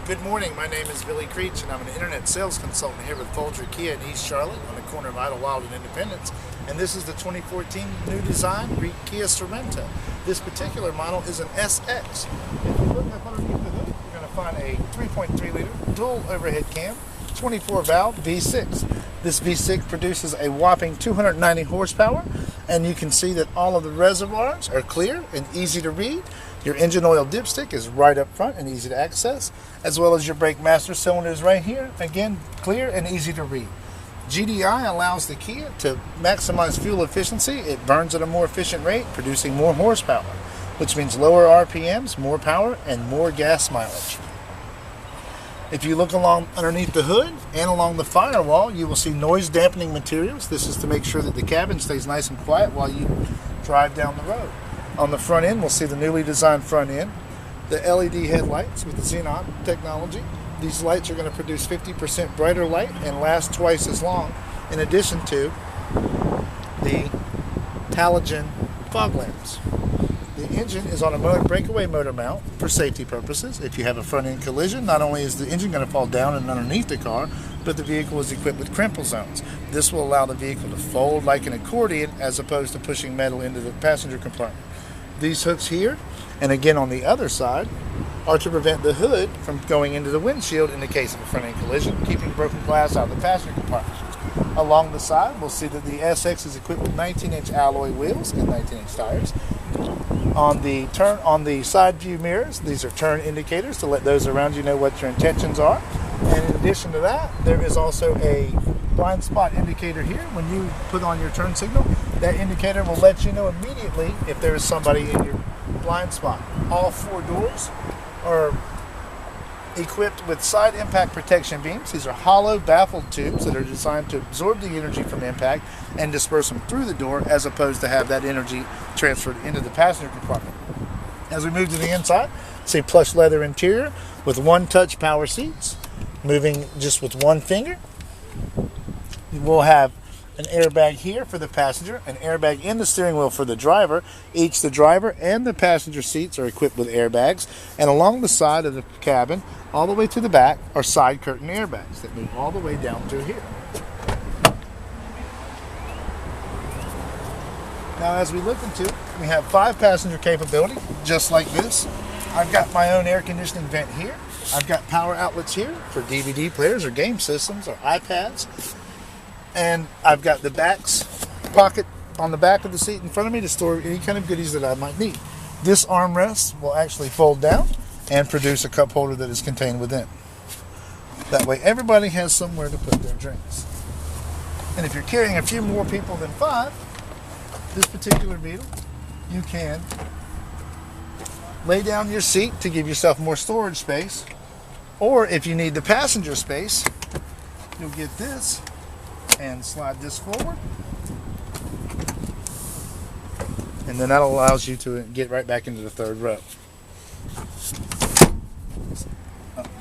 Good morning, my name is Billy Creech and I'm an internet sales consultant here with Folger Kia in East Charlotte on the corner of Idlewild and Independence. And this is the 2014 new design Kia Sorento. This particular model is an SX. If you look up underneath the hood, you're going to find a 3.3 liter dual overhead cam, 24 valve V6. This V6 produces a whopping 290 horsepower, and you can see that all of the reservoirs are clear and easy to read. Your engine oil dipstick is right up front and easy to access, as well as your brake master cylinders right here, again clear and easy to read. GDI allows the Kia to maximize fuel efficiency. It burns at a more efficient rate, producing more horsepower, which means lower RPMs, more power, and more gas mileage. If you look along underneath the hood and along the firewall, you will see noise dampening materials. This is to make sure that the cabin stays nice and quiet while you drive down the road. On the front end, we'll see the newly designed front end, the LED headlights with the xenon technology. These lights are going to produce 50% brighter light and last twice as long, in addition to the halogen fog lamps. The engine is on a breakaway motor mount for safety purposes. If you have a front end collision, not only is the engine going to fall down and underneath the car, but the vehicle is equipped with crimple zones. This will allow the vehicle to fold like an accordion as opposed to pushing metal into the passenger compartment. These hooks here, and again on the other side, are to prevent the hood from going into the windshield in the case of a front end collision, keeping broken glass out of the passenger compartment. Along the side, we'll see that the SX is equipped with 19-inch alloy wheels and 19-inch tires. On the side view mirrors, these are turn indicators to let those around you know what your intentions are. And in addition to that, there is also a blind spot indicator here. When you put on your turn signal, that indicator will let you know immediately if there is somebody in your blind spot. All four doors are equipped with side impact protection beams. These are hollow baffled tubes that are designed to absorb the energy from impact and disperse them through the door, as opposed to have that energy transferred into the passenger compartment. As we move to the inside, see plush leather interior with one-touch power seats. Moving just with one finger, we'll have an airbag here for the passenger, an airbag in the steering wheel for the driver. Each the driver and the passenger seats are equipped with airbags, and along the side of the cabin, all the way to the back, are side curtain airbags that move all the way down through here. Now as we look into it, we have 5 passenger capability, just like this. I've got my own air conditioning vent here. I've got power outlets here for DVD players or game systems or iPads. And I've got the pocket on the back of the seat in front of me to store any kind of goodies that I might need. This armrest will actually fold down and produce a cup holder that is contained within. That way everybody has somewhere to put their drinks. And if you're carrying a few more people than 5, this particular Beetle, you can lay down your seat to give yourself more storage space. Or if you need the passenger space, you'll get this and slide this forward, and then that allows you to get right back into the third row.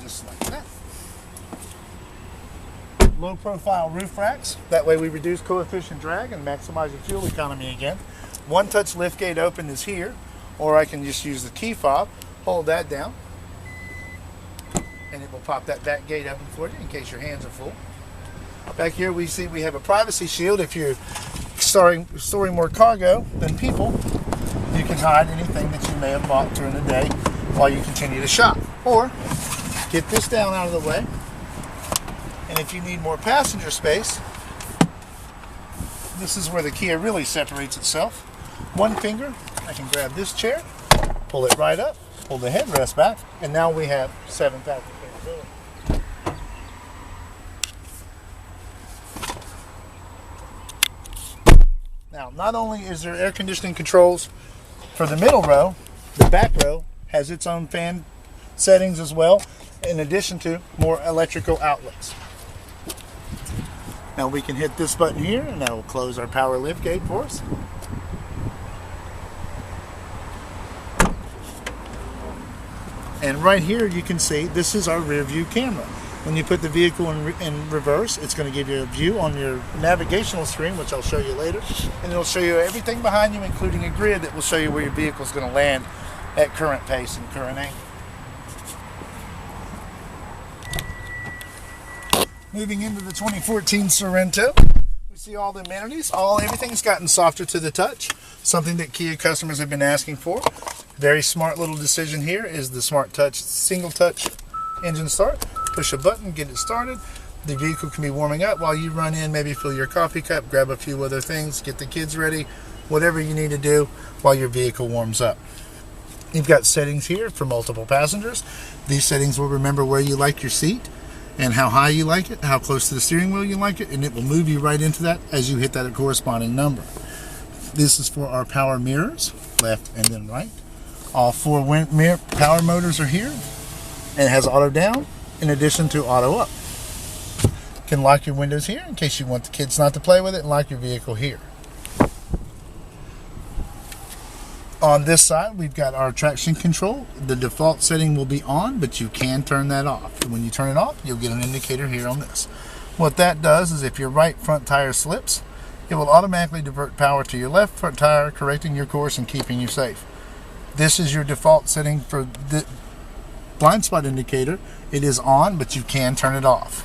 Just like that. Low profile roof racks, that way we reduce coefficient drag and maximize your fuel economy again. One touch lift gate open is here, or I can just use the key fob, hold that down, and it will pop that back gate open for you in case your hands are full. Back here we see we have a privacy shield. If you're storing more cargo than people, you can hide anything that you may have bought during the day while you continue to shop. Or get this down out of the way, and if you need more passenger space, this is where the Kia really separates itself. One finger, I can grab this chair, pull it right up, pull the headrest back, and now we have 7 passenger capability. Now, not only is there air conditioning controls for the middle row, the back row has its own fan settings as well, in addition to more electrical outlets. Now we can hit this button here, and that will close our power lift gate for us. And right here you can see this is our rear view camera. When you put the vehicle in reverse, it's going to give you a view on your navigational screen, which I'll show you later. And it'll show you everything behind you, including a grid that will show you where your vehicle is going to land at current pace and current angle. Moving into the 2014 Sorento, we see all the amenities. Everything's gotten softer to the touch, something that Kia customers have been asking for. Very smart little decision here is the Smart Touch single touch engine start. Push a button, get it started. The vehicle can be warming up while you run in, maybe fill your coffee cup, grab a few other things, get the kids ready, whatever you need to do while your vehicle warms up. You've got settings here for multiple passengers. These settings will remember where you like your seat and how high you like it, how close to the steering wheel you like it, and it will move you right into that as you hit that corresponding number. This is for our power mirrors, left and then right. All four power motors are here, and it has auto down in addition to auto up. You can lock your windows here in case you want the kids not to play with it, and lock your vehicle here. On this side, we've got our traction control. The default setting will be on, but you can turn that off. When you turn it off, you'll get an indicator here on this. What that does is if your right front tire slips, it will automatically divert power to your left front tire, correcting your course and keeping you safe. This is your default setting for the blind spot indicator. It is on, but you can turn it off.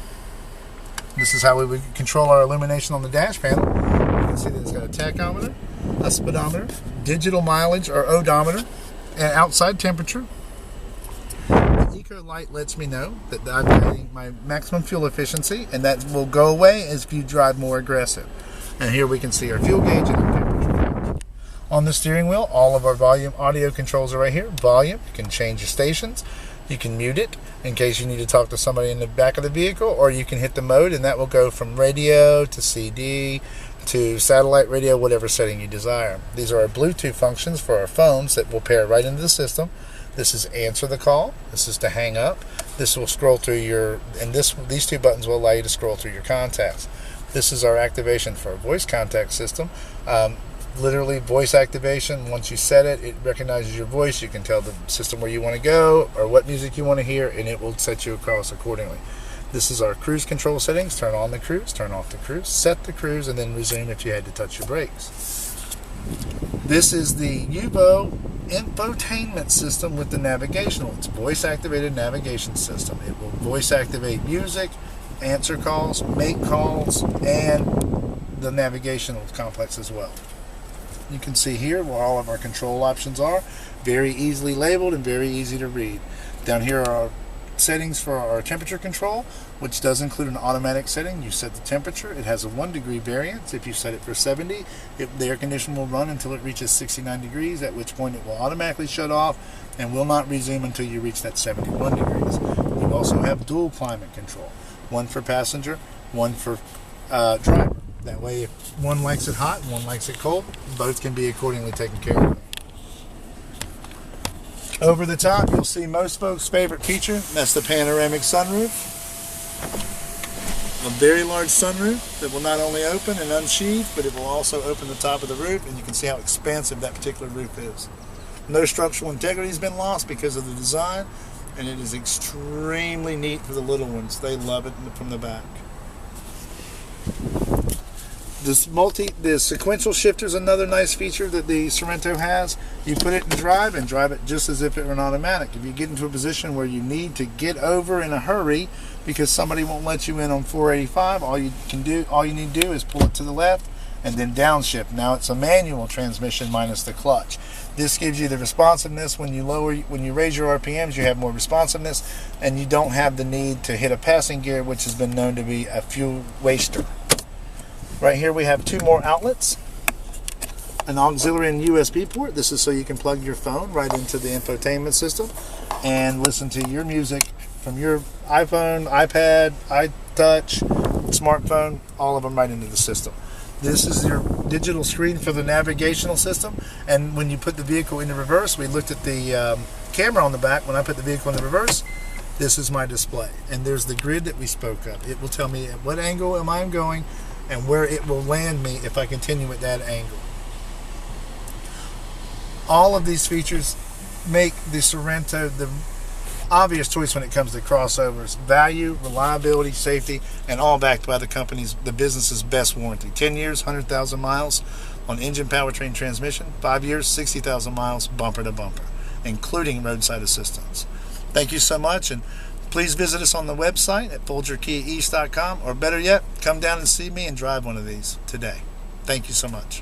This is how we would control our illumination on the dash panel. You can see that it's got a tachometer, a speedometer, digital mileage or odometer, and outside temperature. The eco light lets me know that I'm getting my maximum fuel efficiency, and that will go away as you drive more aggressive. And here we can see our fuel gauge and our temperature gauge. On the steering wheel, all of our volume audio controls are right here. Volume, you can change your stations. You can mute it in case you need to talk to somebody in the back of the vehicle, or you can hit the mode and that will go from radio to CD to satellite radio, whatever setting you desire. These are our Bluetooth functions for our phones that will pair right into the system. This is answer the call. This is to hang up. This will scroll through your, and these two buttons will allow you to scroll through your contacts. This is our activation for our voice contact system. Literally voice activation. Once you set it, it recognizes your voice. You can tell the system where you want to go or what music you want to hear, and it will set you across accordingly. This is our cruise control settings. Turn on the cruise, turn off the cruise, set the cruise, and then resume if you had to touch your brakes. This is the UVO infotainment system with the navigational. It's voice activated navigation system. It will voice activate music, answer calls, make calls, and the navigational complex as well. You can see here where all of our control options are. Very easily labeled and very easy to read. Down here are our settings for our temperature control, which does include an automatic setting. You set the temperature. It has a 1 degree variance. If you set it for 70, the air conditioner will run until it reaches 69 degrees, at which point it will automatically shut off and will not resume until you reach that 71 degrees. We also have dual climate control. One for passenger, one for driver. That way, if one likes it hot and one likes it cold, both can be accordingly taken care of. Over the top, you'll see most folks' favorite feature. That's the panoramic sunroof. A very large sunroof that will not only open and unsheathe, but it will also open the top of the roof, and you can see how expansive that particular roof is. No structural integrity has been lost because of the design, and it is extremely neat for the little ones. They love it from the back. The sequential shifter is another nice feature that the Sorento has. You put it in drive and drive it just as if it were an automatic. If you get into a position where you need to get over in a hurry because somebody won't let you in on 485, all you need to do is pull it to the left and then downshift. Now it's a manual transmission minus the clutch. This gives you the responsiveness. When you raise your RPMs, you have more responsiveness, and you don't have the need to hit a passing gear, which has been known to be a fuel waster. Right here we have two more outlets, an auxiliary and USB port. This is so you can plug your phone right into the infotainment system and listen to your music from your iPhone, iPad, iTouch, smartphone, all of them right into the system. This is your digital screen for the navigational system, and when you put the vehicle into reverse, we looked at the camera on the back. When I put the vehicle into reverse, this is my display, and there's the grid that we spoke of. It will tell me at what angle am I going and where it will land me if I continue at that angle. All of these features make the Sorento the obvious choice when it comes to crossovers. Value, reliability, safety, and all backed by the business's best warranty. 10 years, 100,000 miles on engine, powertrain, transmission. 5 years, 60,000 miles bumper to bumper, including roadside assistance. Thank you so much, and Please visit us on the website at folgerkiaeast.com, or better yet, come down and see me and drive one of these today. Thank you so much.